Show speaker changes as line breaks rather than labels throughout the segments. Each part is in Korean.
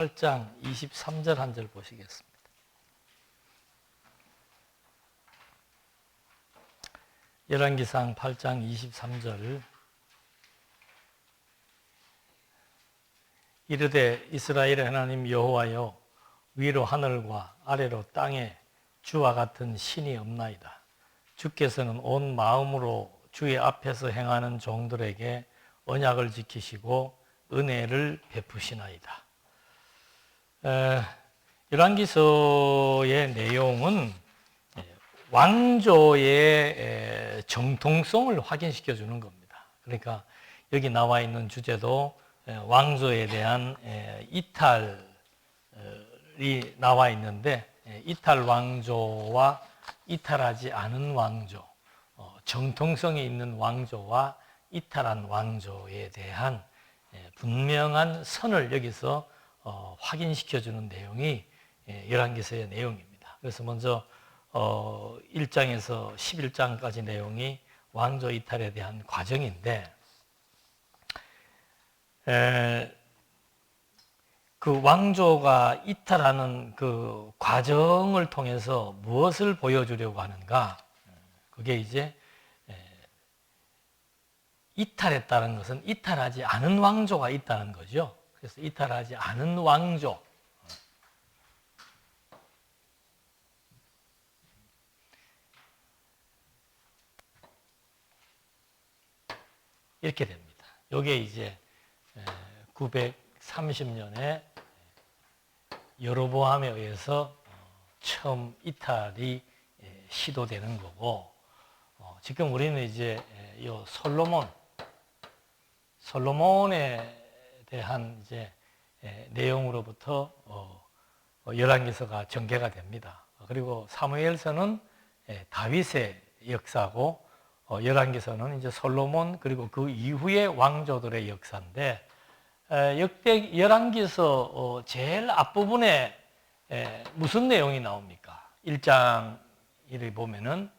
8장 23절 한 절 보시겠습니다. 열왕기상 8장 23절. 이르되 이스라엘의 하나님 여호와여, 위로 하늘과 아래로 땅에 주와 같은 신이 없나이다. 주께서는 온 마음으로 주의 앞에서 행하는 종들에게 언약을 지키시고 은혜를 베푸시나이다. 열왕기서의 내용은 왕조의 정통성을 확인시켜 주는 겁니다. 그러니까 여기 나와 있는 주제도 왕조에 대한 이탈이 나와 있는데, 이탈 왕조와 이탈하지 않은 왕조, 정통성이 있는 왕조와 이탈한 왕조에 대한 분명한 선을 여기서 확인시켜주는 내용이 열왕기서의 내용입니다. 그래서 먼저 1장에서 11장까지 내용이 왕조 이탈에 대한 과정인데, 그 왕조가 이탈하는 그 과정을 통해서 무엇을 보여주려고 하는가? 그게 이제 이탈했다는 것은 이탈하지 않은 왕조가 있다는 거죠. 그래서 이탈하지 않은 왕조, 이렇게 됩니다. 이게 이제 930년에 여로보암에 의해서 처음 이탈이 시도되는 거고, 지금 우리는 이제 이 솔로몬에 대한 이제 내용으로부터 열왕기서가 전개가 됩니다. 그리고 사무엘서는 다윗의 역사고, 열왕기서는 이제 솔로몬 그리고 그 이후의 왕조들의 역사인데, 역대 열왕기서 제일 앞부분에 무슨 내용이 나옵니까? 1장을 보면은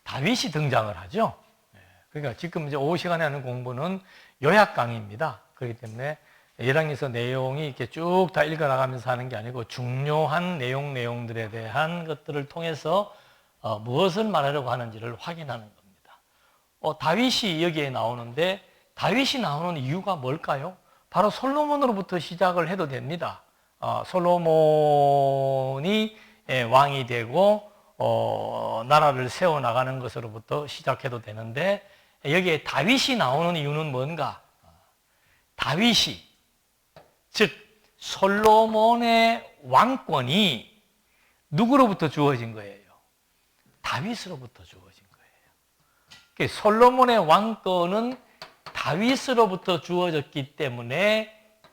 다윗이 등장을 하죠. 그러니까 지금 이제 오후 시간에 하는 공부는 요약 강의입니다. 그렇기 때문에 열왕기서 내용이 이렇게 쭉 다 읽어나가면서 하는 게 아니고, 중요한 내용들에 대한 것들을 통해서 무엇을 말하려고 하는지를 확인하는 겁니다. 다윗이 여기에 나오는데, 다윗이 나오는 이유가 뭘까요? 바로 솔로몬으로부터 시작을 해도 됩니다. 솔로몬이 왕이 되고 나라를 세워나가는 것으로부터 시작해도 되는데, 여기에 다윗이 나오는 이유는 뭔가? 다윗이, 즉 솔로몬의 왕권이 누구로부터 주어진 거예요? 다윗으로부터 주어진 거예요. 솔로몬의 왕권은 다윗으로부터 주어졌기 때문에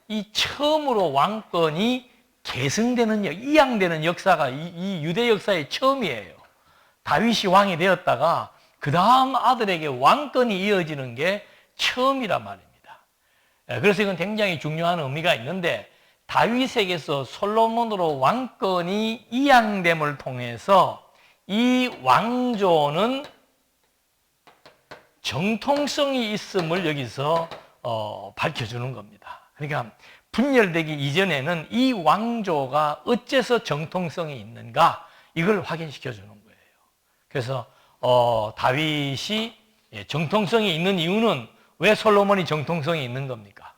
이 처음으로 왕권이 계승되는, 이양되는 역사가 이 유대 역사의 처음이에요. 다윗이 왕이 되었다가 그 다음 아들에게 왕권이 이어지는 게 처음이란 말입니다. 그래서 이건 굉장히 중요한 의미가 있는데, 다윗에게서 솔로몬으로 왕권이 이양됨을 통해서 이 왕조는 정통성이 있음을 여기서 밝혀주는 겁니다. 그러니까 분열되기 이전에는 이 왕조가 어째서 정통성이 있는가, 이걸 확인시켜 주는 거예요. 그래서 다윗이 정통성이 있는 이유는, 왜 솔로몬이 정통성이 있는 겁니까?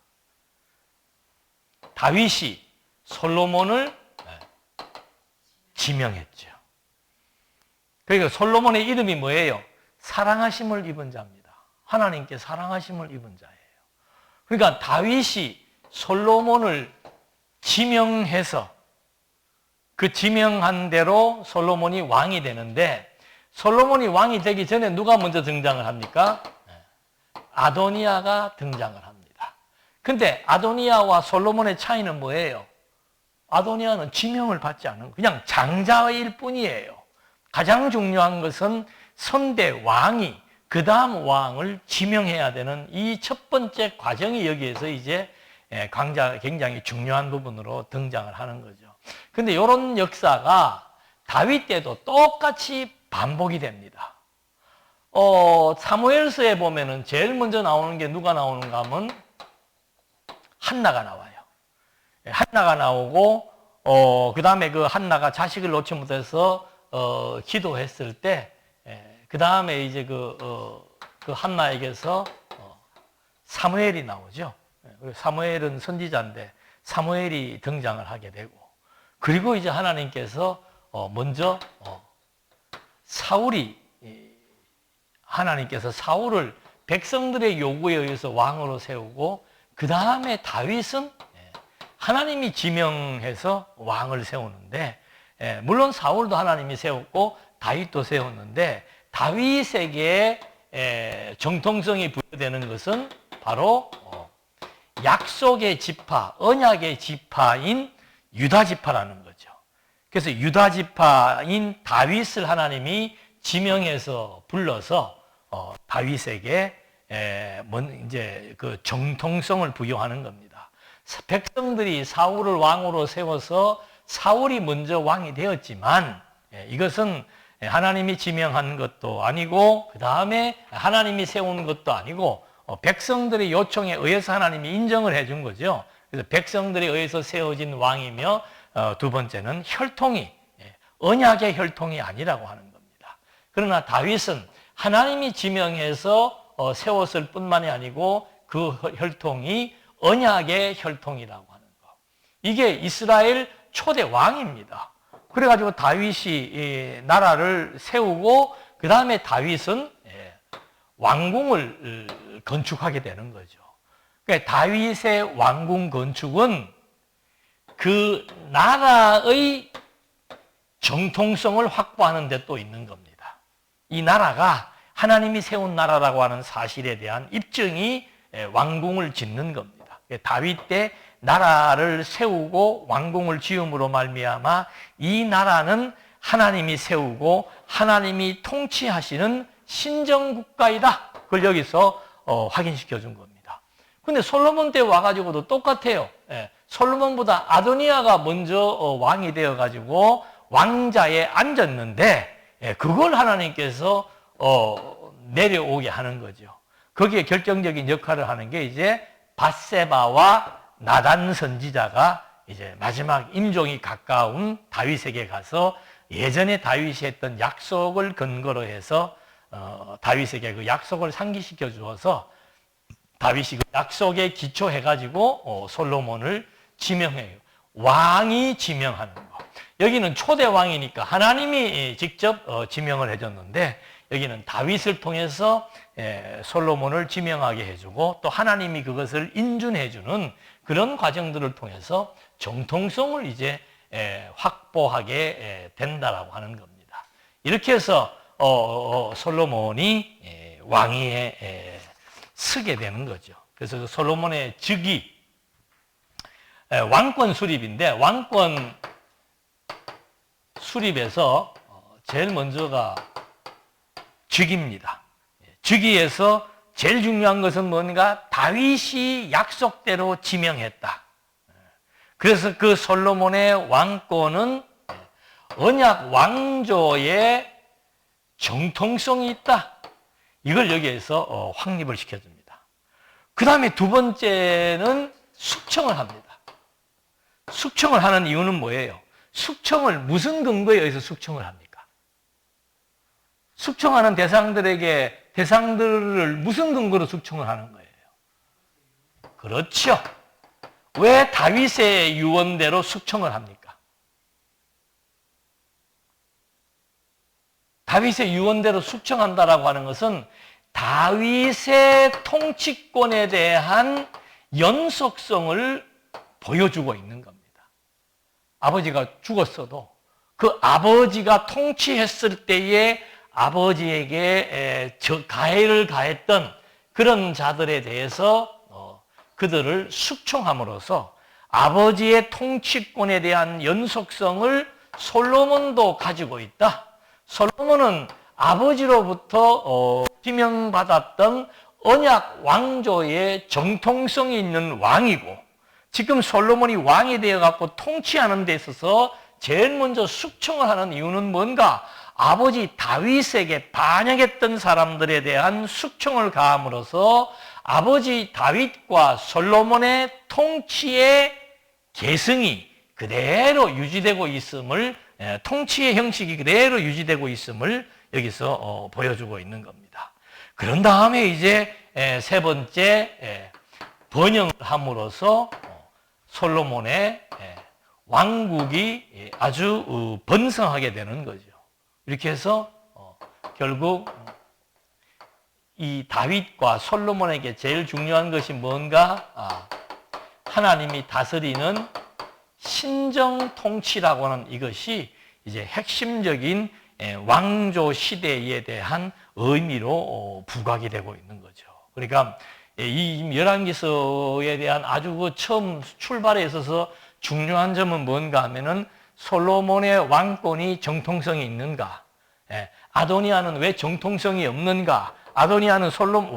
다윗이 솔로몬을 지명했죠. 그러니까 솔로몬의 이름이 뭐예요? 사랑하심을 입은 자입니다. 하나님께 사랑하심을 입은 자예요. 그러니까 다윗이 솔로몬을 지명해서 그 지명한 대로 솔로몬이 왕이 되는데, 솔로몬이 왕이 되기 전에 누가 먼저 등장을 합니까? 아도니아가 등장을 합니다. 근데 아도니아와 솔로몬의 차이는 뭐예요? 아도니아는 지명을 받지 않은, 그냥 장자일 뿐이에요. 가장 중요한 것은 선대 왕이 그 다음 왕을 지명해야 되는 이 첫 번째 과정이 여기에서 이제 굉장히 중요한 부분으로 등장을 하는 거죠. 근데 이런 역사가 다윗 때도 똑같이 반복이 됩니다. 사무엘서에 보면은 제일 먼저 나오는 게 누가 나오는가 하면 한나가 나와요. 한나가 나오고 그 다음에 그 한나가 자식을 놓지 못해서 기도했을 때, 그 다음에 이제 그 한나에게서 사무엘이 나오죠. 사무엘은 선지자인데 사무엘이 등장을 하게 되고, 그리고 이제 하나님께서 먼저 하나님께서 사울을 백성들의 요구에 의해서 왕으로 세우고, 그 다음에 다윗은 하나님이 지명해서 왕을 세우는데, 물론 사울도 하나님이 세웠고 다윗도 세웠는데, 다윗에게 정통성이 부여되는 것은 바로 약속의 지파, 언약의 지파인 유다 지파라는 거죠. 그래서 유다 지파인 다윗을 하나님이 지명해서 불러서 다윗에게 이제 그 정통성을 부여하는 겁니다. 백성들이 사울을 왕으로 세워서 사울이 먼저 왕이 되었지만, 이것은 하나님이 지명한 것도 아니고 그 다음에 하나님이 세운 것도 아니고 백성들의 요청에 의해서 하나님이 인정을 해준 거죠. 그래서 백성들에 의해서 세워진 왕이며, 두 번째는 혈통이 언약의 혈통이 아니라고 하는 겁니다. 그러나 다윗은 하나님이 지명해서 세웠을 뿐만이 아니고 그 혈통이 언약의 혈통이라고 하는 거. 이게 이스라엘 초대 왕입니다. 그래가지고 다윗이 나라를 세우고 그 다음에 다윗은 왕궁을 건축하게 되는 거죠. 그러니까 다윗의 왕궁 건축은 그 나라의 정통성을 확보하는 데 또 있는 겁니다. 이 나라가 하나님이 세운 나라라고 하는 사실에 대한 입증이 왕궁을 짓는 겁니다. 다윗 때 나라를 세우고 왕궁을 지음으로 말미암아 이 나라는 하나님이 세우고 하나님이 통치하시는 신정국가이다. 그걸 여기서 확인시켜 준 겁니다. 근데 솔로몬 때 와가지고도 똑같아요. 솔로몬보다 아도니아가 먼저 왕이 되어가지고 왕자에 앉았는데, 그걸 하나님께서 내려오게 하는 거죠. 거기에 결정적인 역할을 하는 게 이제 밧세바와 나단 선지자가 이제 마지막 임종이 가까운 다윗에게 가서 예전에 다윗이 했던 약속을 근거로 해서 다윗에게 그 약속을 상기시켜 주어서 다윗이 그 약속에 기초해가지고 솔로몬을 지명해요. 왕이 지명하는 거. 여기는 초대 왕이니까 하나님이 직접 지명을 해줬는데, 여기는 다윗을 통해서 솔로몬을 지명하게 해주고 또 하나님이 그것을 인준해주는 그런 과정들을 통해서 정통성을 이제 확보하게 된다라고 하는 겁니다. 이렇게 해서 솔로몬이 왕위에 서게 되는 거죠. 그래서 솔로몬의 즉위, 왕권 수립인데, 왕권 수립에서 제일 먼저가 즉위입니다. 즉위에서 제일 중요한 것은 뭔가 다윗이 약속대로 지명했다. 그래서 그 솔로몬의 왕권은 언약 왕조의 정통성이 있다. 이걸 여기에서 확립을 시켜줍니다. 그 다음에 두 번째는 숙청을 합니다. 숙청을 하는 이유는 뭐예요? 숙청을 무슨 근거에 의해서 숙청을 합니까? 숙청하는 대상들을 무슨 근거로 숙청을 하는 거예요? 그렇죠. 왜 다윗의 유언대로 숙청을 합니까? 다윗의 유언대로 숙청한다라고 하는 것은 다윗의 통치권에 대한 연속성을 보여주고 있는 겁니다. 아버지가 죽었어도 그 아버지가 통치했을 때에 아버지에게 가해를 가했던 그런 자들에 대해서 그들을 숙청함으로써 아버지의 통치권에 대한 연속성을 솔로몬도 가지고 있다. 솔로몬은 아버지로부터 지명받았던 언약 왕조의 정통성이 있는 왕이고, 지금 솔로몬이 왕이 되어갖고 통치하는 데 있어서 제일 먼저 숙청을 하는 이유는 뭔가? 아버지 다윗에게 반역했던 사람들에 대한 숙청을 가함으로써 아버지 다윗과 솔로몬의 통치의 계승이 그대로 유지되고 있음을, 통치의 형식이 그대로 유지되고 있음을 여기서 보여주고 있는 겁니다. 그런 다음에 이제 세 번째 번영을 함으로써 솔로몬의 왕국이 아주 번성하게 되는 거죠. 이렇게 해서 결국 이 다윗과 솔로몬에게 제일 중요한 것이 뭔가? 하나님이 다스리는 신정 통치라고 하는 이것이 이제 핵심적인 왕조 시대에 대한 의미로 부각이 되고 있는 거죠. 그러니까 이 열왕기서에 대한 아주 그 처음 출발에 있어서 중요한 점은 뭔가 하면은 솔로몬의 왕권이 정통성이 있는가? 아도니아는 왜 정통성이 없는가? 아도니아는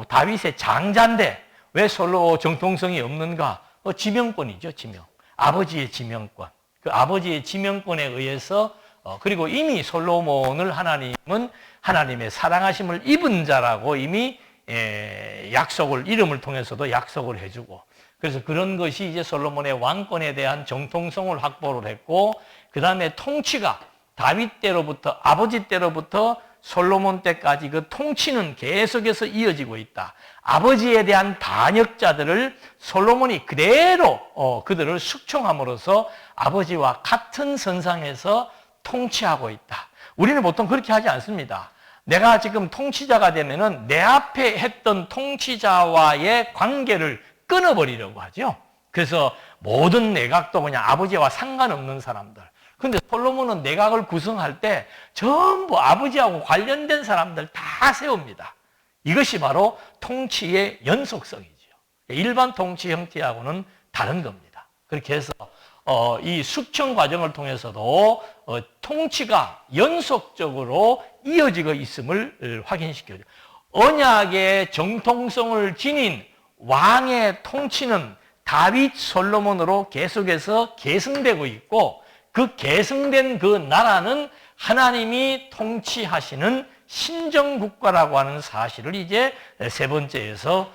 다윗의 장자인데 왜 정통성이 없는가? 지명권이죠, 지명. 아버지의 지명권. 그 아버지의 지명권에 의해서 그리고 이미 솔로몬을 하나님은 하나님의 사랑하심을 입은 자라고 이미 이름을 통해서도 약속을 해주고, 그래서 그런 것이 이제 솔로몬의 왕권에 대한 정통성을 확보를 했고, 그 다음에 통치가 다윗 때로부터, 아버지 때로부터 솔로몬 때까지 그 통치는 계속해서 이어지고 있다. 아버지에 대한 반역자들을 솔로몬이 그대로 그들을 숙청함으로써 아버지와 같은 선상에서 통치하고 있다. 우리는 보통 그렇게 하지 않습니다. 내가 지금 통치자가 되면은 내 앞에 했던 통치자와의 관계를 끊어버리려고 하죠. 그래서 모든 내각도 그냥 아버지와 상관없는 사람들. 근데 솔로몬은 내각을 구성할 때 전부 아버지하고 관련된 사람들 다 세웁니다. 이것이 바로 통치의 연속성이죠. 일반 통치 형태하고는 다른 겁니다. 그렇게 해서 이 숙청 과정을 통해서도 통치가 연속적으로 이어지고 있음을 확인시켜줘. 언약의 정통성을 지닌 왕의 통치는 다윗 솔로몬으로 계속해서 계승되고 있고, 그 계승된 그 나라는 하나님이 통치하시는 신정국가라고 하는 사실을 이제 세 번째에서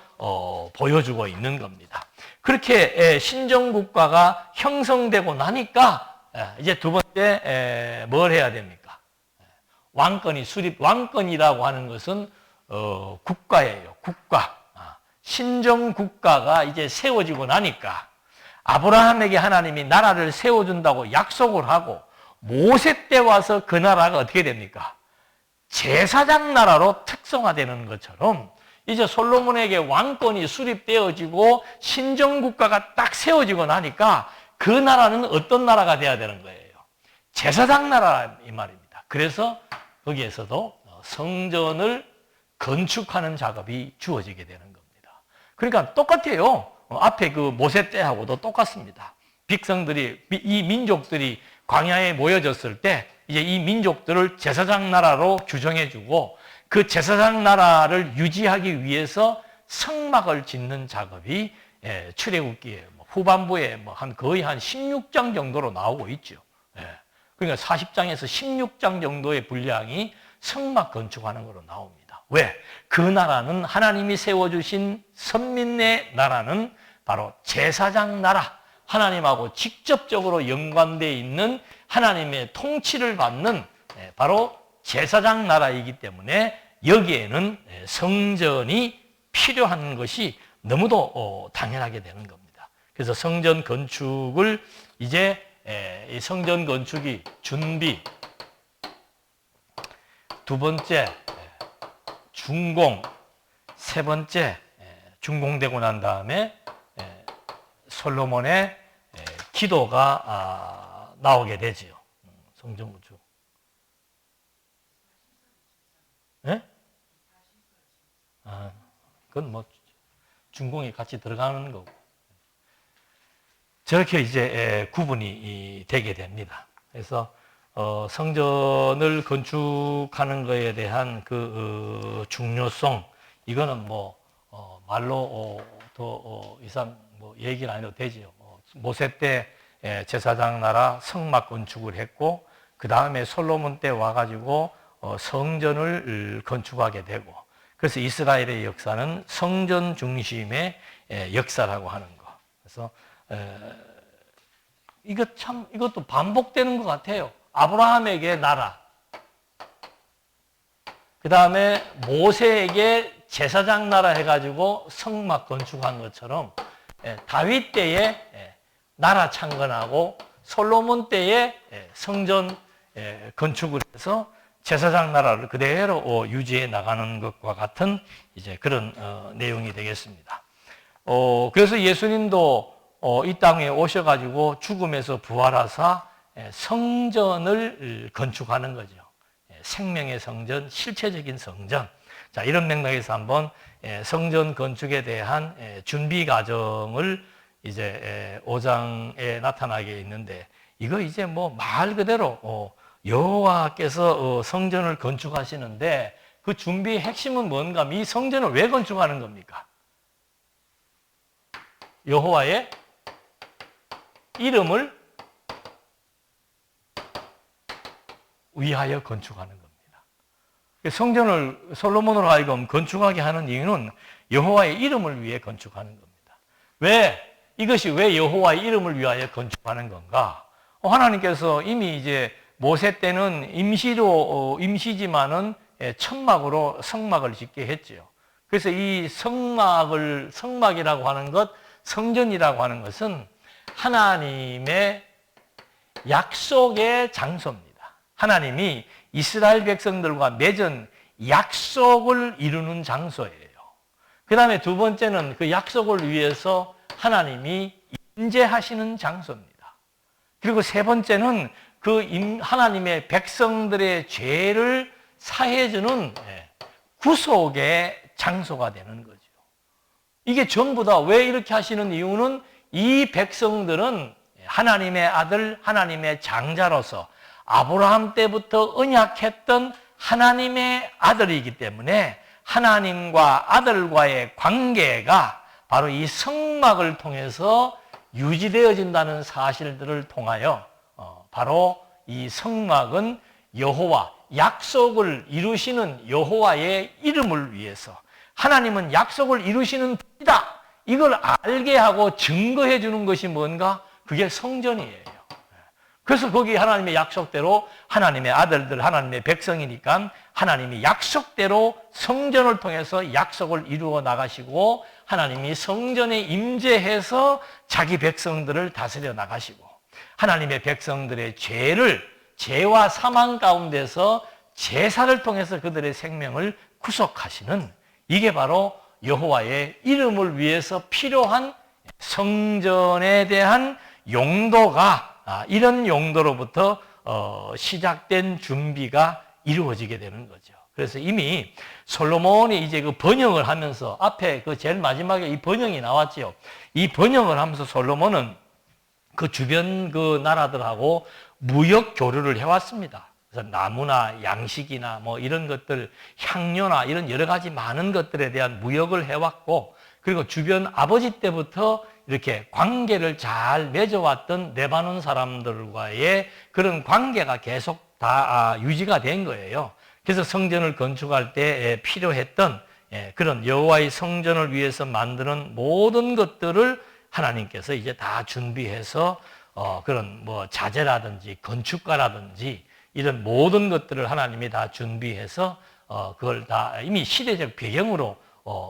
보여주고 있는 겁니다. 그렇게 신정국가가 형성되고 나니까 이제 두 번째 뭘 해야 됩니까? 왕권이라고 하는 것은 국가예요. 국가. 신정국가가 이제 세워지고 나니까 아브라함에게 하나님이 나라를 세워준다고 약속을 하고, 모세 때 와서 그 나라가 어떻게 됩니까? 제사장 나라로 특성화되는 것처럼 이제 솔로몬에게 왕권이 수립되어지고 신정국가가 딱 세워지고 나니까 그 나라는 어떤 나라가 돼야 되는 거예요? 제사장 나라 이 말입니다. 그래서 거기에서도 성전을 건축하는 작업이 주어지게 되는 겁니다. 그러니까 똑같아요. 앞에 그 모세 때하고도 똑같습니다. 이 민족들이 광야에 모여졌을 때 이제 이 민족들을 제사장 나라로 규정해주고, 그 제사장 나라를 유지하기 위해서 성막을 짓는 작업이 출애굽기에 후반부에 거의 한 16장 정도로 나오고 있죠. 그러니까 40장에서 16장 정도의 분량이 성막 건축하는 것으로 나옵니다. 왜? 그 나라는 하나님이 세워주신 선민의 나라는 바로 제사장 나라, 하나님하고 직접적으로 연관되어 있는 하나님의 통치를 받는 바로 제사장 나라이기 때문에 여기에는 성전이 필요한 것이 너무도 당연하게 되는 겁니다. 그래서 성전 건축을 이제 이 성전 건축이 준비, 두 번째 준공, 세 번째 준공되고 난 다음에 솔로몬의 기도가 나오게 되지요. 성전 건축. 네? 그건 뭐 준공이 같이 들어가는 거고. 저렇게 이제 구분이 되게 됩니다. 그래서 성전을 건축하는 것에 대한 그 중요성, 이거는 뭐 말로 더 이상 뭐 얘기를 안 해도 되지요. 모세 때 제사장 나라 성막 건축을 했고, 그 다음에 솔로몬 때 와가지고 성전을 건축하게 되고, 그 그래서 이스라엘의 역사는 성전 중심의 역사라고 하는 거. 그래서 이것도 반복되는 것 같아요. 아브라함에게 나라, 그 다음에 모세에게 제사장 나라 해가지고 성막 건축한 것처럼 다윗 때에 나라 창건하고 솔로몬 때에 성전 건축을 해서 제사장 나라를 그대로 유지해 나가는 것과 같은 이제 그런 내용이 되겠습니다. 그래서 예수님도 이 땅에 오셔가지고 죽음에서 부활하사 성전을 건축하는 거죠. 생명의 성전, 실체적인 성전. 자, 이런 맥락에서 한번 성전 건축에 대한 준비 과정을 이제 5장에 나타나게 있는데, 이거 이제 뭐 말 그대로 여호와께서 성전을 건축하시는데 그 준비의 핵심은 뭔가? 이 성전을 왜 건축하는 겁니까? 여호와의 이름을 위하여 건축하는 겁니다. 성전을 솔로몬으로 하여금 건축하게 하는 이유는 여호와의 이름을 위해 건축하는 겁니다. 이것이 왜 여호와의 이름을 위하여 건축하는 건가? 하나님께서 이미 이제 모세 때는 임시지만은 천막으로 성막을 짓게 했죠. 그래서 이 성막이라고 하는 것, 성전이라고 하는 것은 하나님의 약속의 장소입니다. 하나님이 이스라엘 백성들과 맺은 약속을 이루는 장소예요. 그 다음에 두 번째는 그 약속을 위해서 하나님이 임재하시는 장소입니다. 그리고 세 번째는 그 하나님의 백성들의 죄를 사해주는 구속의 장소가 되는 거죠. 이게 전부 다 왜 이렇게 하시는 이유는 이 백성들은 하나님의 아들, 하나님의 장자로서 아브라함 때부터 언약했던 하나님의 아들이기 때문에 하나님과 아들과의 관계가 바로 이 성막을 통해서 유지되어진다는 사실들을 통하여 바로 이 성막은 여호와, 약속을 이루시는 여호와의 이름을 위해서, 하나님은 약속을 이루시는 분이다, 이걸 알게 하고 증거해 주는 것이 뭔가? 그게 성전이에요. 그래서 거기 하나님의 약속대로 하나님의 아들들, 하나님의 백성이니까 하나님이 약속대로 성전을 통해서 약속을 이루어 나가시고, 하나님이 성전에 임재해서 자기 백성들을 다스려 나가시고, 하나님의 백성들의 죄와 사망 가운데서 제사를 통해서 그들의 생명을 구속하시는, 이게 바로 여호와의 이름을 위해서 필요한 성전에 대한 용도가, 이런 용도로부터 시작된 준비가 이루어지게 되는 거죠. 그래서 이미 솔로몬이 이제 그 번영을 하면서, 앞에 그 제일 마지막에 이 번영이 나왔죠. 이 번영을 하면서 솔로몬은 그 주변 그 나라들하고 무역 교류를 해왔습니다. 그래서 나무나 양식이나 뭐 이런 것들, 향료나 이런 여러 가지 많은 것들에 대한 무역을 해왔고, 그리고 주변 아버지 때부터 이렇게 관계를 잘 맺어왔던 레바논 사람들과의 그런 관계가 계속 다 유지가 된 거예요. 그래서 성전을 건축할 때 필요했던 그런 여호와의 성전을 위해서 만드는 모든 것들을 하나님께서 이제 다 준비해서 그런 뭐 자재라든지 건축가라든지 이런 모든 것들을 하나님이 다 준비해서 그걸 다 이미 시대적 배경으로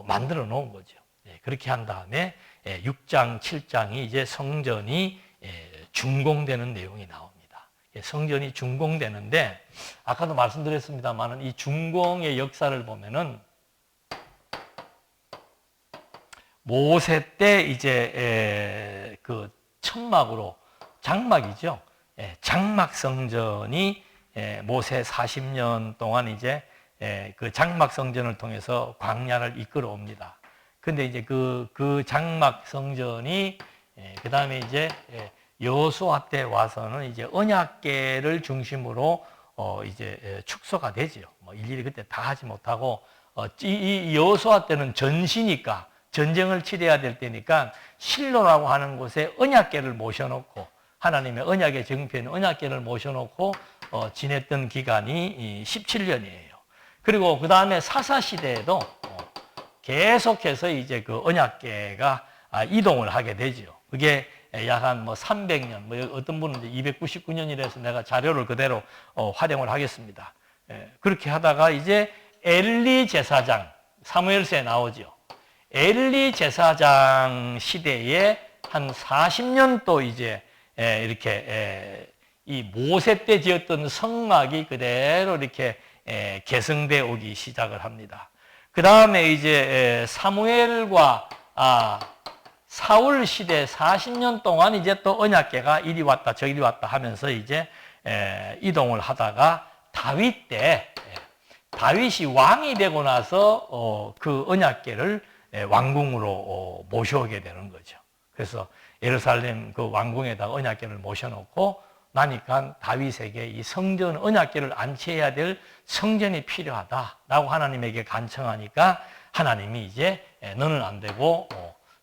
만들어 놓은 거죠. 그렇게 한 다음에 6장, 7장이 이제 성전이 준공되는 내용이 나옵니다. 성전이 준공되는데, 아까도 말씀드렸습니다만 이 준공의 역사를 보면은 모세 때 이제 그 천막으로, 장막이죠. 장막 성전이 모세 40년 동안 이제 그 장막 성전을 통해서 광야를 이끌어 옵니다. 근데 이제 그 장막 성전이 그 다음에 이제 여호수아 때 와서는 이제 언약궤를 중심으로 이제 축소가 되죠. 뭐 일일이 그때 다 하지 못하고 이 여호수아 때는 전시니까, 전쟁을 치러야 될 때니까 실로라고 하는 곳에 언약궤를 모셔놓고, 하나님의 언약의 정표인 언약궤를 모셔놓고 지냈던 기간이 17년이에요. 그리고 그 다음에 사사 시대에도 계속해서 이제 그 언약궤가 이동을 하게 되죠. 그게 약 한 뭐 300년, 뭐 어떤 분은 이제 299년이라서 내가 자료를 그대로 활용을 하겠습니다. 그렇게 하다가 이제 엘리 제사장, 사무엘서에 나오죠. 엘리 제사장 시대에 한 40년 또 이제 이렇게 이 모세 때 지었던 성막이 그대로 이렇게 개성돼 오기 시작을 합니다. 그 다음에 이제 사무엘과 사울 시대 40년 동안 이제 또 언약궤가 이리 왔다 저리 왔다 하면서 이제 이동을 하다가 다윗 때 다윗이 왕이 되고 나서 그 언약궤를 왕궁으로 모셔오게 되는 거죠. 그래서 예루살렘 그 왕궁에다가 언약궤를 모셔놓고 나니까 다윗에게 이 성전 언약궤를 안치해야 될 성전이 필요하다라고 하나님에게 간청하니까 하나님이 이제 너는 안 되고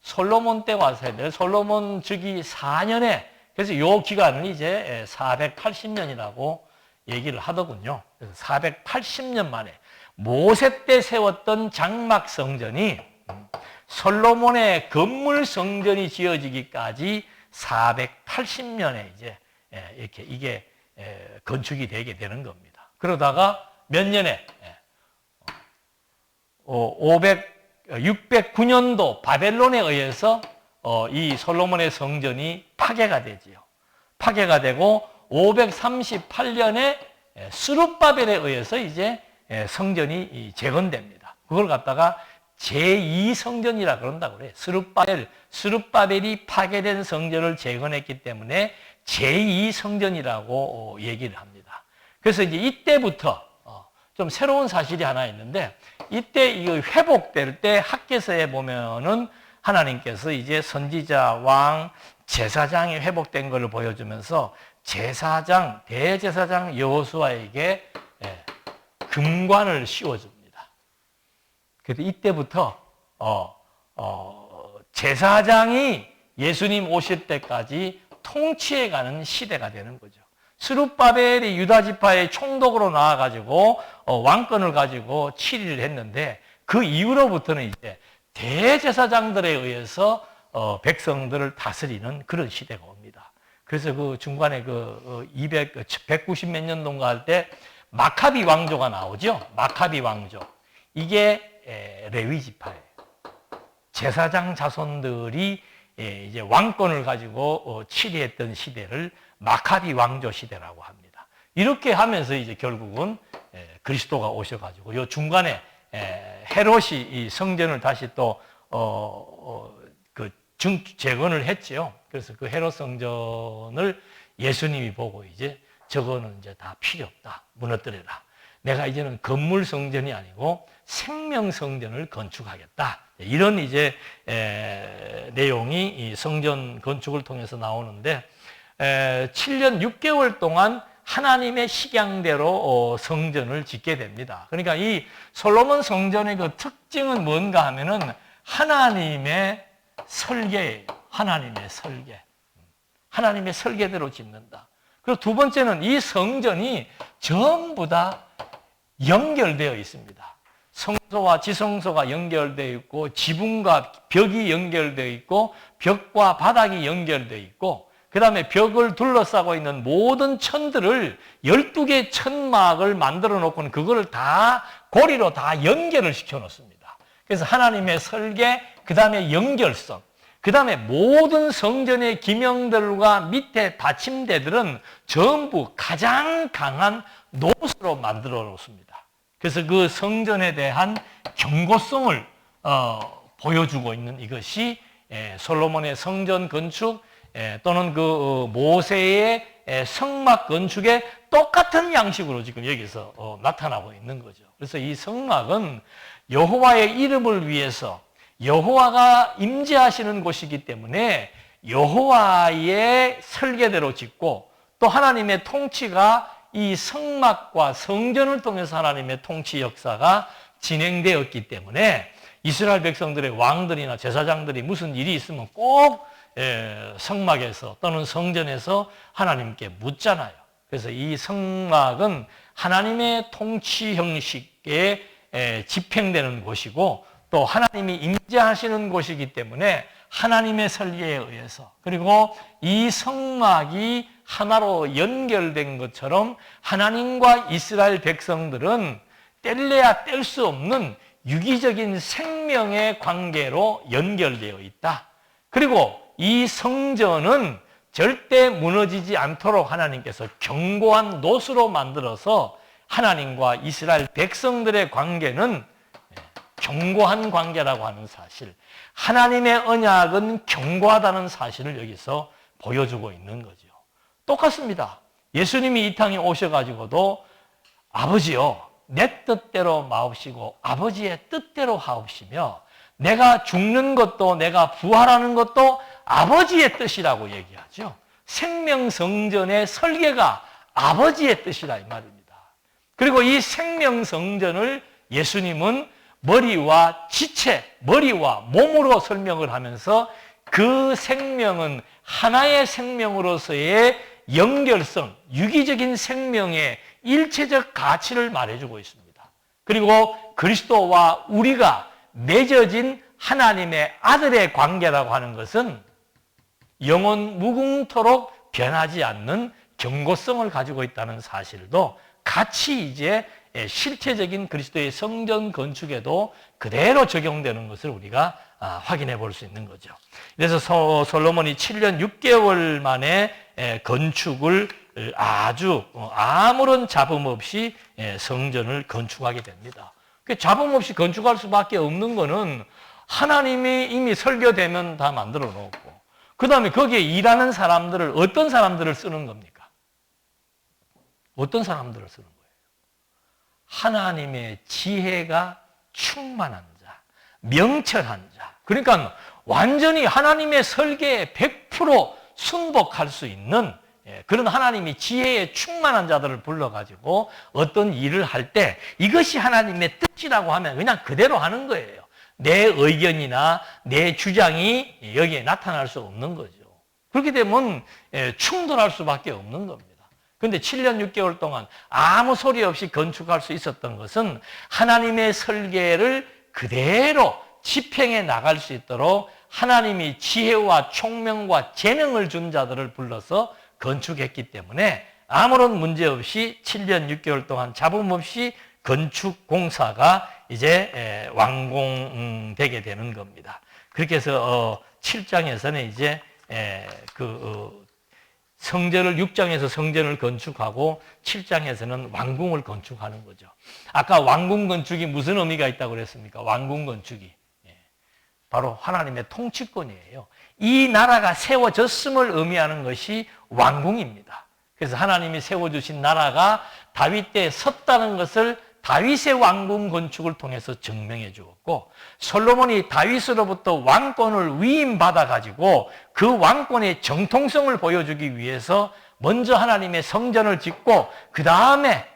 솔로몬 때 와서 해야 돼. 솔로몬 즉위 4년에 그래서 요 기간을 이제 480년이라고 얘기를 하더군요. 그래서 480년 만에 모세 때 세웠던 장막 성전이 솔로몬의 건물 성전이 지어지기까지 480년에 이제 이렇게 이게 건축이 되게 되는 겁니다. 그러다가 몇 년에 609년도 바벨론에 의해서 이 솔로몬의 성전이 파괴가 되지요. 파괴가 되고 538년에 스룹바벨에 의해서 이제 성전이 재건됩니다. 그걸 갖다가 제2성전이라 그런다고 그래요. 스룹바벨이 파괴된 성전을 재건했기 때문에 제2성전이라고 얘기를 합니다. 그래서 이제 이때부터 좀 새로운 사실이 하나 있는데 이때 이거 회복될 때 학개서에 보면은 하나님께서 이제 선지자, 왕, 제사장이 회복된 것을 보여주면서 제사장, 대제사장 여호수아에게 금관을 씌워줍니다. 그래서 이때부터 제사장이 예수님 오실 때까지 통치해가는 시대가 되는 거죠. 스룹바벨이 유다 지파의 총독으로 나와가지고 왕권을 가지고 치리를 했는데 그 이후로부터는 이제 대제사장들에 의해서 백성들을 다스리는 그런 시대가 옵니다. 그래서 그 중간에 190 몇 년도인가 할 때 마카비 왕조가 나오죠. 마카비 왕조. 이게 레위 지파예요. 제사장 자손들이 이제 왕권을 가지고 치리했던 시대를 마카비 왕조 시대라고 합니다. 이렇게 하면서 이제 결국은 그리스도가 오셔가지고 요 중간에 헤롯이 이 성전을 다시 또 재건을 했지요. 그래서 그 헤롯 성전을 예수님이 보고 이제 저거는 이제 다 필요 없다. 무너뜨려라. 내가 이제는 건물 성전이 아니고 생명 성전을 건축하겠다. 이런 이제 내용이 이 성전 건축을 통해서 나오는데 7년 6개월 동안 하나님의 식양대로 성전을 짓게 됩니다. 그러니까 이 솔로몬 성전의 그 특징은 뭔가 하면은 하나님의 설계예요. 하나님의 설계. 하나님의 설계대로 짓는다. 그리고 두 번째는 이 성전이 전부 다 연결되어 있습니다. 성소와 지성소가 연결되어 있고 지붕과 벽이 연결되어 있고 벽과 바닥이 연결되어 있고 그 다음에 벽을 둘러싸고 있는 모든 천들을 12개의 천막을 만들어 놓고는 그거를 다 고리로 다 연결을 시켜 놓습니다. 그래서 하나님의 설계, 그 다음에 연결성, 그 다음에 모든 성전의 기명들과 밑에 받침대들은 전부 가장 강한 노스로 만들어 놓습니다. 그래서 그 성전에 대한 견고성을 보여주고 있는 이것이 솔로몬의 성전 건축 또는 그 모세의 성막 건축의 똑같은 양식으로 지금 여기서 나타나고 있는 거죠. 그래서 이 성막은 여호와의 이름을 위해서 여호와가 임재하시는 곳이기 때문에 여호와의 설계대로 짓고 또 하나님의 통치가 이 성막과 성전을 통해서 하나님의 통치 역사가 진행되었기 때문에 이스라엘 백성들의 왕들이나 제사장들이 무슨 일이 있으면 꼭 성막에서 또는 성전에서 하나님께 묻잖아요. 그래서 이 성막은 하나님의 통치 형식에 집행되는 곳이고 또 하나님이 임재하시는 곳이기 때문에 하나님의 설계에 의해서, 그리고 이 성막이 하나로 연결된 것처럼 하나님과 이스라엘 백성들은 뗄래야 뗄 수 없는 유기적인 생명의 관계로 연결되어 있다. 그리고 이 성전은 절대 무너지지 않도록 하나님께서 견고한 노수로 만들어서 하나님과 이스라엘 백성들의 관계는 견고한 관계라고 하는 사실, 하나님의 언약은 견고하다는 사실을 여기서 보여주고 있는 거죠. 똑같습니다. 예수님이 이 땅에 오셔가지고도 아버지요, 내 뜻대로 마옵시고 아버지의 뜻대로 하옵시며, 내가 죽는 것도 내가 부활하는 것도 아버지의 뜻이라고 얘기하죠. 생명성전의 설계가 아버지의 뜻이라 이 말입니다. 그리고 이 생명성전을 예수님은 머리와 지체, 머리와 몸으로 설명을 하면서 그 생명은 하나의 생명으로서의 연결성, 유기적인 생명의 일체적 가치를 말해주고 있습니다. 그리고 그리스도와 우리가 맺어진 하나님의 아들의 관계라고 하는 것은 영원 무궁토록 변하지 않는 견고성을 가지고 있다는 사실도 같이 이제 실체적인 그리스도의 성전 건축에도 그대로 적용되는 것을 우리가 확인해 볼 수 있는 거죠. 그래서 솔로몬이 7년 6개월 만에 건축을 아주 아무런 잡음 없이 성전을 건축하게 됩니다. 잡음 없이 건축할 수밖에 없는 거는 하나님이 이미 설계되면 다 만들어 놓고, 그 다음에 거기에 일하는 사람들을, 어떤 사람들을 쓰는 겁니까? 어떤 사람들을 쓰는 거예요? 하나님의 지혜가 충만한 자, 명철한 자. 그러니까 완전히 하나님의 설계에 100% 순복할 수 있는 그런 하나님이 지혜에 충만한 자들을 불러가지고 어떤 일을 할 때 이것이 하나님의 뜻이라고 하면 그냥 그대로 하는 거예요. 내 의견이나 내 주장이 여기에 나타날 수 없는 거죠. 그렇게 되면 충돌할 수밖에 없는 겁니다. 그런데 7년 6개월 동안 아무 소리 없이 건축할 수 있었던 것은 하나님의 설계를 그대로 집행해 나갈 수 있도록 하나님이 지혜와 총명과 재능을 준 자들을 불러서 건축했기 때문에 아무런 문제 없이 7년 6개월 동안 잡음 없이 건축 공사가 이제 완공되게 되는 겁니다. 그렇게 해서 7장에서는 이제 성전을 6장에서 성전을 건축하고 7장에서는 왕궁을 건축하는 거죠. 아까 왕궁 건축이 무슨 의미가 있다고 그랬습니까? 왕궁 건축이 바로 하나님의 통치권이에요. 이 나라가 세워졌음을 의미하는 것이 왕궁입니다. 그래서 하나님이 세워주신 나라가 다윗 때에 섰다는 것을 다윗의 왕궁 건축을 통해서 증명해 주었고, 솔로몬이 다윗으로부터 왕권을 위임받아 가지고 그 왕권의 정통성을 보여주기 위해서 먼저 하나님의 성전을 짓고 그 다음에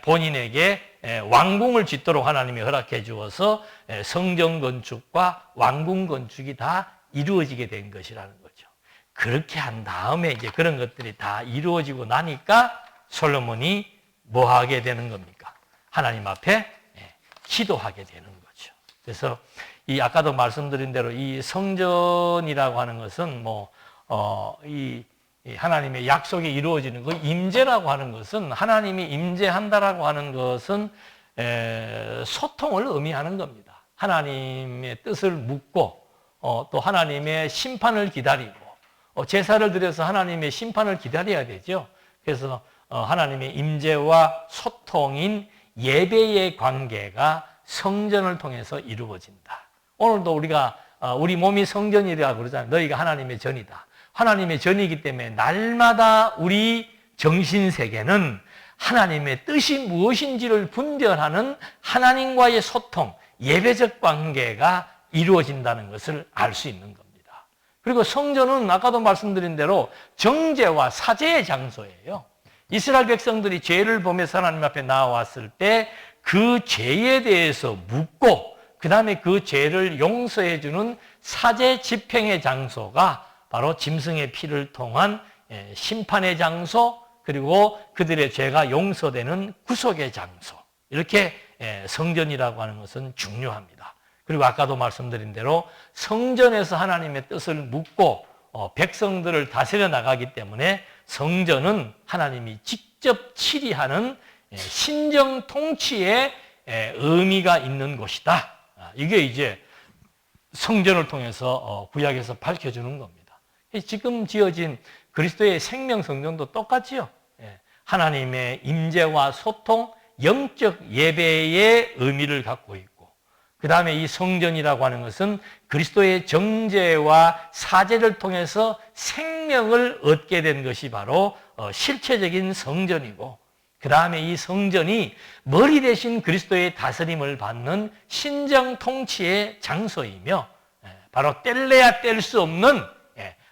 본인에게 왕궁을 짓도록 하나님이 허락해 주어서 성전 건축과 왕궁 건축이 다 이루어지게 된 것이라는 거죠. 그렇게 한 다음에 이제 그런 것들이 다 이루어지고 나니까 솔로몬이 뭐 하게 되는 겁니까? 하나님 앞에 기도하게 되는 거죠. 그래서 이 아까도 말씀드린 대로 이 성전이라고 하는 것은 이 하나님의 약속이 이루어지는 그 임재라고 하는 것은, 하나님이 임재한다라고 하는 것은 소통을 의미하는 겁니다. 하나님의 뜻을 묻고 또 하나님의 심판을 기다리고 제사를 드려서 하나님의 심판을 기다려야 되죠. 그래서 하나님의 임재와 소통인 예배의 관계가 성전을 통해서 이루어진다. 오늘도 우리가 우리 몸이 성전이라고 그러잖아요. 너희가 하나님의 전이다. 하나님의 전이기 때문에 날마다 우리 정신세계는 하나님의 뜻이 무엇인지를 분별하는 하나님과의 소통, 예배적 관계가 이루어진다는 것을 알 수 있는 겁니다. 그리고 성전은 아까도 말씀드린 대로 정죄와 사죄의 장소예요. 이스라엘 백성들이 죄를 범해서 하나님 앞에 나왔을 때 그 죄에 대해서 묻고 그 다음에 그 죄를 용서해 주는 사죄 집행의 장소가 바로 짐승의 피를 통한 심판의 장소, 그리고 그들의 죄가 용서되는 구속의 장소, 이렇게 성전이라고 하는 것은 중요합니다. 그리고 아까도 말씀드린 대로 성전에서 하나님의 뜻을 묻고 백성들을 다스려 나가기 때문에 성전은 하나님이 직접 치리하는 신정 통치의 의미가 있는 곳이다. 이게 이제 성전을 통해서 구약에서 밝혀주는 겁니다. 지금 지어진 그리스도의 생명 성전도 똑같지요. 하나님의 임재와 소통, 영적 예배의 의미를 갖고 있고, 그 다음에 이 성전이라고 하는 것은 그리스도의 정죄와 사죄를 통해서 생명을 얻게 된 것이 바로 실체적인 성전이고, 그 다음에 이 성전이 머리 대신 그리스도의 다스림을 받는 신정 통치의 장소이며, 바로 뗄래야 뗄 수 없는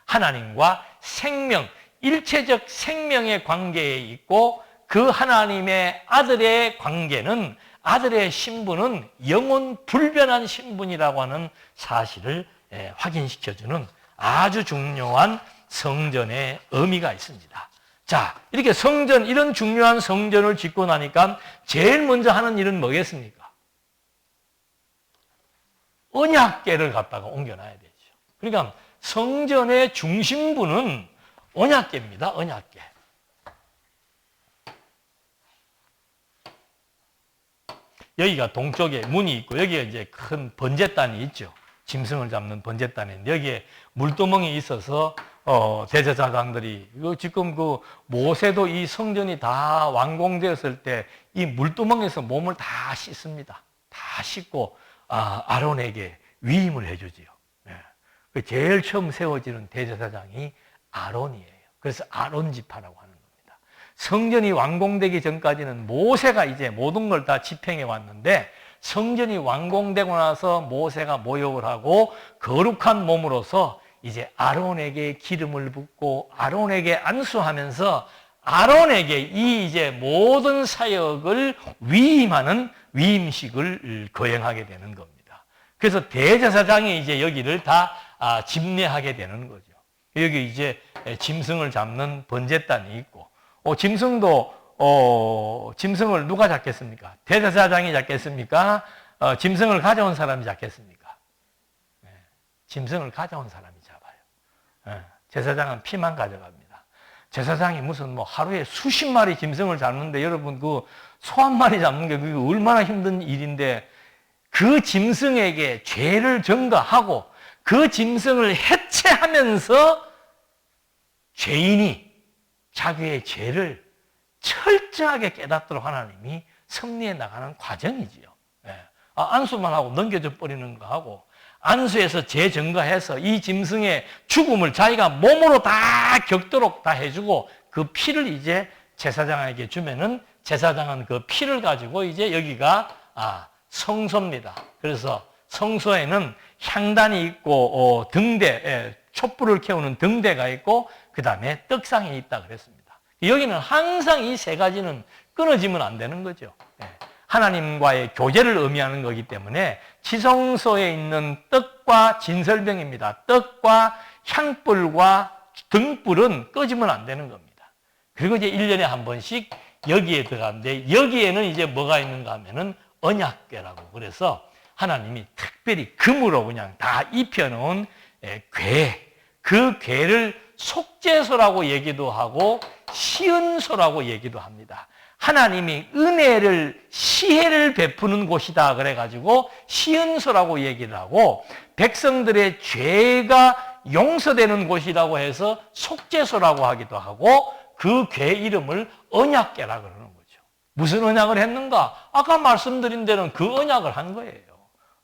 하나님과 생명, 일체적 생명의 관계에 있고, 그 하나님의 아들의 관계는, 아들의 신분은 영원 불변한 신분이라고 하는 사실을 확인시켜주는 아주 중요한 성전의 의미가 있습니다. 자, 이렇게 성전, 이런 중요한 성전을 짓고 나니까 제일 먼저 하는 일은 뭐겠습니까? 언약궤를 갖다가 옮겨놔야 되죠. 그러니까 성전의 중심부는 언약궤입니다. 언약궤. 여기가 동쪽에 문이 있고, 여기에 이제 큰 번제단이 있죠. 짐승을 잡는 번제단인데, 여기에 물두멍이 있어서 대제사장들이, 지금 그 모세도 이 성전이 다 완공되었을 때 이 물두멍에서 몸을 다 씻습니다. 다 씻고 아론에게 위임을 해주지요. 제일 처음 세워지는 대제사장이 아론이에요. 그래서 아론 지파라고 하는 겁니다. 성전이 완공되기 전까지는 모세가 이제 모든 걸 다 집행해 왔는데, 성전이 완공되고 나서 모세가 모욕을 하고 거룩한 몸으로서 이제 아론에게 기름을 붓고 아론에게 안수하면서 아론에게 이 이제 모든 사역을 위임하는 위임식을 거행하게 되는 겁니다. 그래서 대제사장이 이제 여기를 다 집례하게 되는 거죠. 여기 이제 짐승을 잡는 번제단이 있고, 짐승을 누가 잡겠습니까? 대제사장이 잡겠습니까? 짐승을 가져온 사람이 잡겠습니까? 짐승을 가져온 사람이 잡아요. 제사장은 피만 가져갑니다. 제사장이 무슨 하루에 수십 마리 짐승을 잡는데, 여러분 그 소 한 마리 잡는 게 그게 얼마나 힘든 일인데, 그 짐승에게 죄를 전가하고 그 짐승을 해체하면서 죄인이 자기의 죄를 철저하게 깨닫도록 하나님이 섭리해 나가는 과정이지요. 안수만 하고 넘겨져 버리는 거 하고, 안수해서 죄 증거해서 이 짐승의 죽음을 자기가 몸으로 다 겪도록 다 해주고, 그 피를 이제 제사장에게 주면은 제사장은 그 피를 가지고 이제 여기가 성소입니다. 그래서 성소에는 향단이 있고 등대, 촛불을 캐우는 등대가 있고, 그 다음에 떡상이 있다 그랬습니다. 여기는 항상 이 세 가지는 끊어지면 안 되는 거죠. 하나님과의 교제를 의미하는 거기 때문에 지성소에 있는 떡과 진설병입니다. 떡과 향불과 등불은 꺼지면 안 되는 겁니다. 그리고 이제 1년에 한 번씩 여기에 들어가는데, 여기에는 이제 뭐가 있는가 하면은 언약궤라고, 그래서 하나님이 특별히 금으로 그냥 다 입혀놓은 궤, 그 궤를 속죄소라고 얘기도 하고 시은소라고 얘기도 합니다. 하나님이 은혜를, 시혜를 베푸는 곳이다 그래가지고 시은소라고 얘기를 하고, 백성들의 죄가 용서되는 곳이라고 해서 속죄소라고 하기도 하고, 그 궤 이름을 언약궤라 그러는 거죠. 무슨 언약을 했는가? 아까 말씀드린 대로 그 언약을 한 거예요.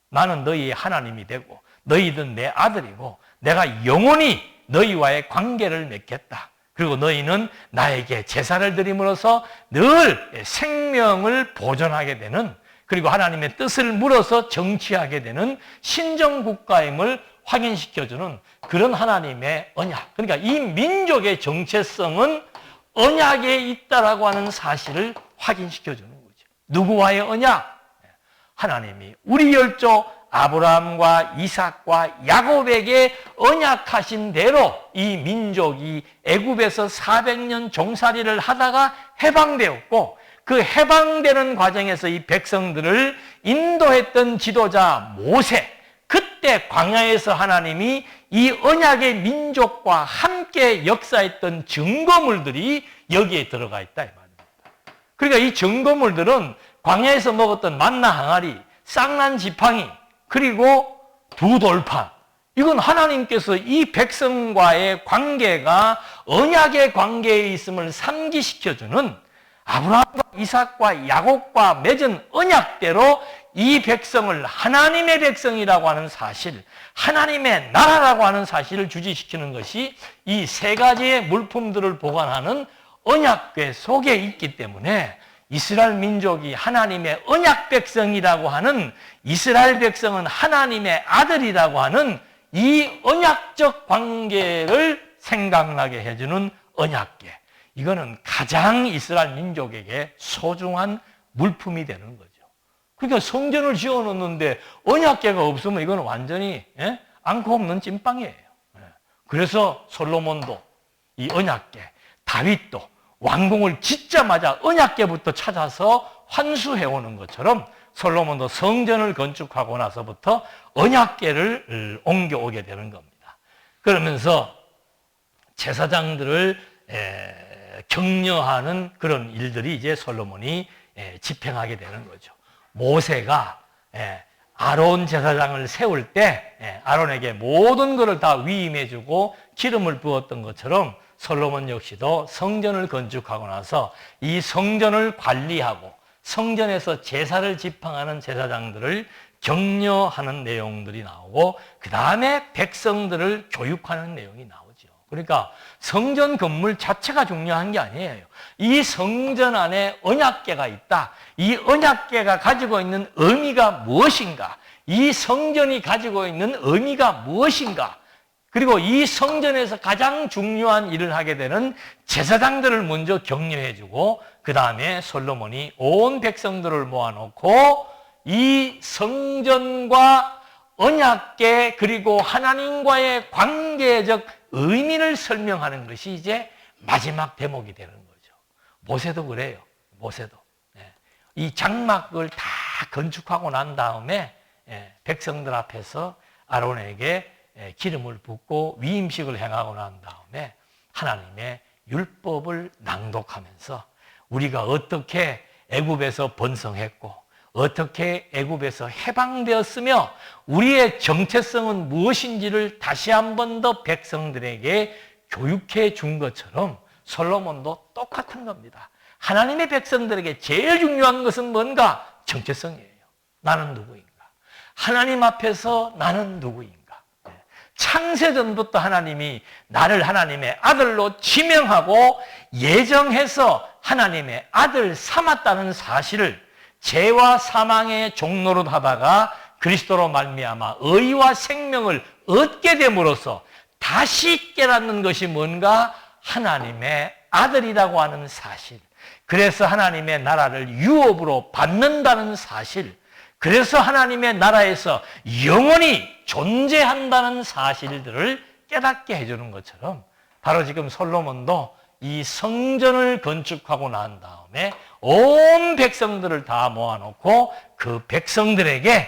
나는 너희의 하나님이 되고 너희는 내 아들이고 내가 영원히 너희와의 관계를 맺겠다. 그리고 너희는 나에게 제사를 드림으로써 늘 생명을 보존하게 되는, 그리고 하나님의 뜻을 물어서 정치하게 되는 신정국가임을 확인시켜주는 그런 하나님의 언약. 그러니까 이 민족의 정체성은 언약에 있다라고 하는 사실을 확인시켜주는 거죠. 누구와의 언약? 하나님이 우리 열조 아브라함과 이삭과 야곱에게 언약하신 대로 이 민족이 애굽에서 400년 종살이를 하다가 해방되었고, 그 해방되는 과정에서 이 백성들을 인도했던 지도자 모세, 그때 광야에서 하나님이 이 언약의 민족과 함께 역사했던 증거물들이 여기에 들어가 있다 이 말입니다. 그러니까 이 증거물들은 광야에서 먹었던 만나 항아리, 쌍난 지팡이, 그리고 두 돌판, 이건 하나님께서 이 백성과의 관계가 언약의 관계에 있음을 상기시켜주는 아브라함과 이삭과 야곱과 맺은 언약대로 이 백성을 하나님의 백성이라고 하는 사실, 하나님의 나라라고 하는 사실을 주지시키는 것이 이 세 가지의 물품들을 보관하는 언약궤 속에 있기 때문에 이스라엘 민족이 하나님의 언약 백성이라고 하는, 이스라엘 백성은 하나님의 아들이라고 하는 이 언약적 관계를 생각나게 해주는 언약궤, 이거는 가장 이스라엘 민족에게 소중한 물품이 되는 거죠. 그러니까 성전을 지어놓는데 언약궤가 없으면 이거는 완전히 앙코 없는 찐빵이에요. 그래서 솔로몬도 이 언약궤, 다윗도 왕궁을 짓자마자 언약궤부터 찾아서 환수해오는 것처럼 솔로몬도 성전을 건축하고 나서부터 언약궤를 옮겨오게 되는 겁니다. 그러면서 제사장들을 격려하는 그런 일들이 이제 솔로몬이 집행하게 되는 거죠. 모세가 아론 제사장을 세울 때 아론에게 모든 것을 다 위임해주고 기름을 부었던 것처럼 솔로몬 역시도 성전을 건축하고 나서 이 성전을 관리하고 성전에서 제사를 집행하는 제사장들을 격려하는 내용들이 나오고, 그 다음에 백성들을 교육하는 내용이 나오죠. 그러니까 성전 건물 자체가 중요한 게 아니에요. 이 성전 안에 언약궤가 있다. 이 언약궤가 가지고 있는 의미가 무엇인가? 이 성전이 가지고 있는 의미가 무엇인가? 그리고 이 성전에서 가장 중요한 일을 하게 되는 제사장들을 먼저 격려해주고, 그 다음에 솔로몬이 온 백성들을 모아놓고 이 성전과 언약궤 그리고 하나님과의 관계적 의미를 설명하는 것이 이제 마지막 대목이 되는 거죠. 모세도 그래요. 모세도 이 장막을 다 건축하고 난 다음에 백성들 앞에서 아론에게 기름을 붓고 위임식을 행하고 난 다음에 하나님의 율법을 낭독하면서 우리가 어떻게 애굽에서 번성했고 어떻게 애굽에서 해방되었으며 우리의 정체성은 무엇인지를 다시 한 번 더 백성들에게 교육해 준 것처럼 솔로몬도 똑같은 겁니다. 하나님의 백성들에게 제일 중요한 것은 뭔가? 정체성이에요. 나는 누구인가? 하나님 앞에서 나는 누구인가? 창세전부터 하나님이 나를 하나님의 아들로 지명하고 예정해서 하나님의 아들 삼았다는 사실을 죄와 사망의 종로로 하다가 그리스도로 말미암아 의와 생명을 얻게 됨으로써 다시 깨닫는 것이 뭔가? 하나님의 아들이라고 하는 사실. 그래서 하나님의 나라를 유업으로 받는다는 사실. 그래서 하나님의 나라에서 영원히 존재한다는 사실들을 깨닫게 해주는 것처럼 바로 지금 솔로몬도 이 성전을 건축하고 난 다음에 온 백성들을 다 모아놓고 그 백성들에게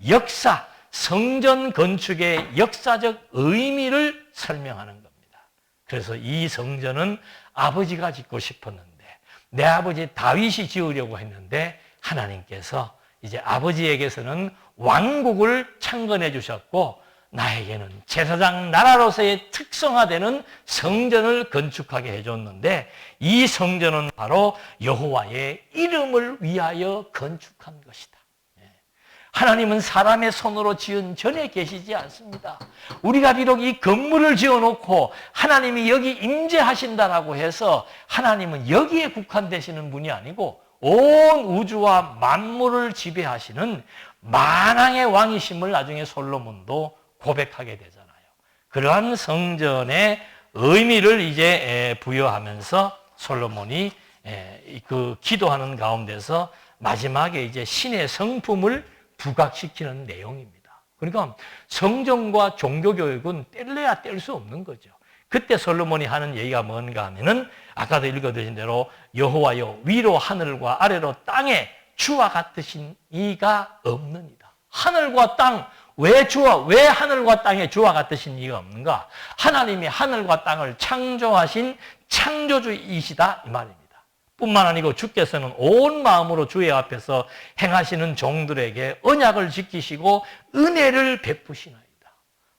역사, 성전 건축의 역사적 의미를 설명하는 겁니다. 그래서 이 성전은 아버지가 짓고 싶었는데 내 아버지 다윗이 지으려고 했는데 하나님께서 이제 아버지에게서는 왕국을 창건해 주셨고 나에게는 제사장 나라로서의 특성화되는 성전을 건축하게 해줬는데 이 성전은 바로 여호와의 이름을 위하여 건축한 것이다. 하나님은 사람의 손으로 지은 전에 계시지 않습니다. 우리가 비록 이 건물을 지어놓고 하나님이 여기 임재하신다라고 해서 하나님은 여기에 국한되시는 분이 아니고 온 우주와 만물을 지배하시는 만왕의 왕이심을 나중에 솔로몬도 고백하게 되잖아요. 그러한 성전의 의미를 이제 부여하면서 솔로몬이 그 기도하는 가운데서 마지막에 이제 신의 성품을 부각시키는 내용입니다. 그러니까 성전과 종교교육은 뗄래야 뗄 수 없는 거죠. 그때 솔로몬이 하는 얘기가 뭔가 하면은 아까도 읽어드린 대로 여호와여 위로 하늘과 아래로 땅에 주와 같으신 이가 없느니라. 하늘과 땅, 왜 하늘과 땅에 주와 같으신 이가 없는가? 하나님이 하늘과 땅을 창조하신 창조주이시다 이 말입니다. 뿐만 아니고 주께서는 온 마음으로 주의 앞에서 행하시는 종들에게 언약을 지키시고 은혜를 베푸시나이다.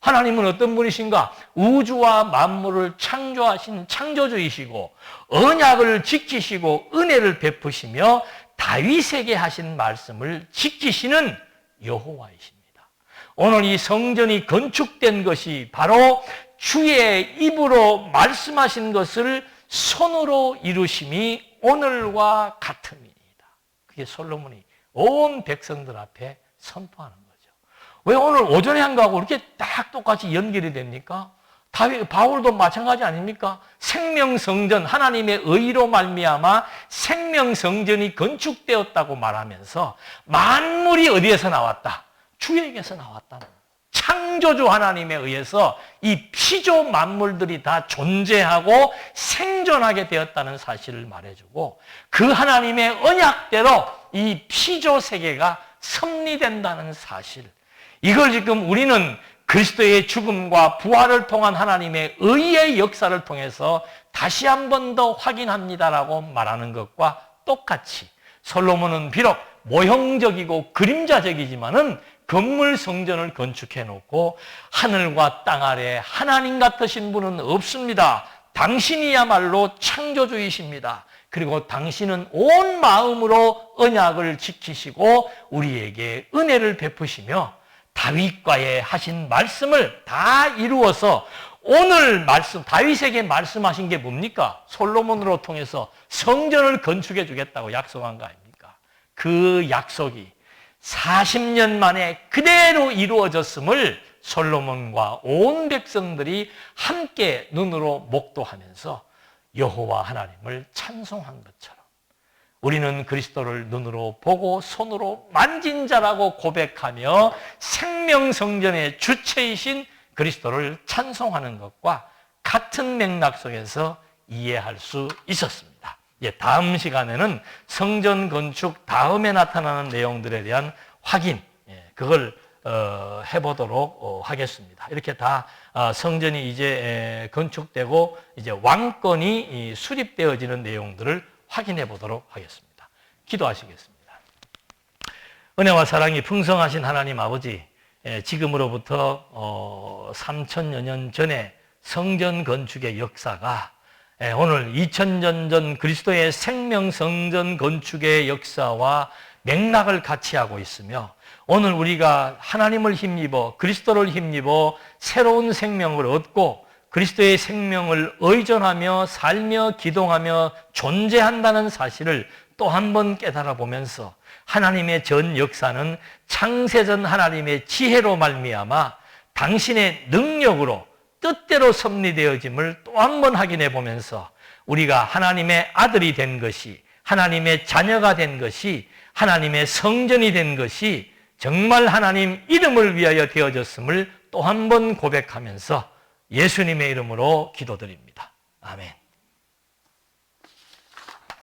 하나님은 어떤 분이신가? 우주와 만물을 창조하신 창조주이시고 언약을 지키시고 은혜를 베푸시며 다윗에게 하신 말씀을 지키시는 여호와이십니다. 오늘 이 성전이 건축된 것이 바로 주의 입으로 말씀하신 것을 손으로 이루심이 오늘과 같음이니이다. 그게 솔로몬이 온 백성들 앞에 선포하는 거죠. 왜 오늘 오전에 한 거하고 이렇게 딱 똑같이 연결이 됩니까? 바울도 마찬가지 아닙니까? 생명성전, 하나님의 의로 말미암아 생명성전이 건축되었다고 말하면서 만물이 어디에서 나왔다? 주에게서 나왔다는 거예요. 창조주 하나님에 의해서 이 피조 만물들이 다 존재하고 생존하게 되었다는 사실을 말해주고 그 하나님의 언약대로 이 피조 세계가 섭리된다는 사실, 이걸 지금 우리는 그리스도의 죽음과 부활을 통한 하나님의 의의 역사를 통해서 다시 한 번 더 확인합니다라고 말하는 것과 똑같이 솔로몬은 비록 모형적이고 그림자적이지만은 건물 성전을 건축해 놓고 하늘과 땅 아래 하나님 같으신 분은 없습니다. 당신이야말로 창조주이십니다. 그리고 당신은 온 마음으로 언약을 지키시고 우리에게 은혜를 베푸시며 다윗과의 하신 말씀을 다 이루어서 오늘 말씀, 다윗에게 말씀하신 게 뭡니까? 솔로몬으로 통해서 성전을 건축해 주겠다고 약속한 거 아닙니까? 그 약속이 40년 만에 그대로 이루어졌음을 솔로몬과 온 백성들이 함께 눈으로 목도하면서 여호와 하나님을 찬송한 것처럼 우리는 그리스도를 눈으로 보고 손으로 만진 자라고 고백하며 생명성전의 주체이신 그리스도를 찬송하는 것과 같은 맥락 속에서 이해할 수 있었습니다. 다음 시간에는 성전 건축 다음에 나타나는 내용들에 대한 확인, 그걸 해보도록 하겠습니다. 이렇게 다 성전이 이제 건축되고 이제 왕권이 수립되어지는 내용들을 확인해 보도록 하겠습니다. 기도하시겠습니다. 은혜와 사랑이 풍성하신 하나님 아버지, 지금으로부터 3000여 년 전에 성전 건축의 역사가 오늘 2000년 전 그리스도의 생명성전 건축의 역사와 맥락을 같이 하고 있으며 오늘 우리가 하나님을 힘입어 그리스도를 힘입어 새로운 생명을 얻고 그리스도의 생명을 의존하며 살며 기동하며 존재한다는 사실을 또 한 번 깨달아 보면서 하나님의 전 역사는 창세전 하나님의 지혜로 말미암아 당신의 능력으로 뜻대로 섭리되어짐을 또 한 번 확인해 보면서 우리가 하나님의 아들이 된 것이, 하나님의 자녀가 된 것이, 하나님의 성전이 된 것이 정말 하나님 이름을 위하여 되어졌음을 또 한 번 고백하면서 예수님의 이름으로 기도드립니다. 아멘.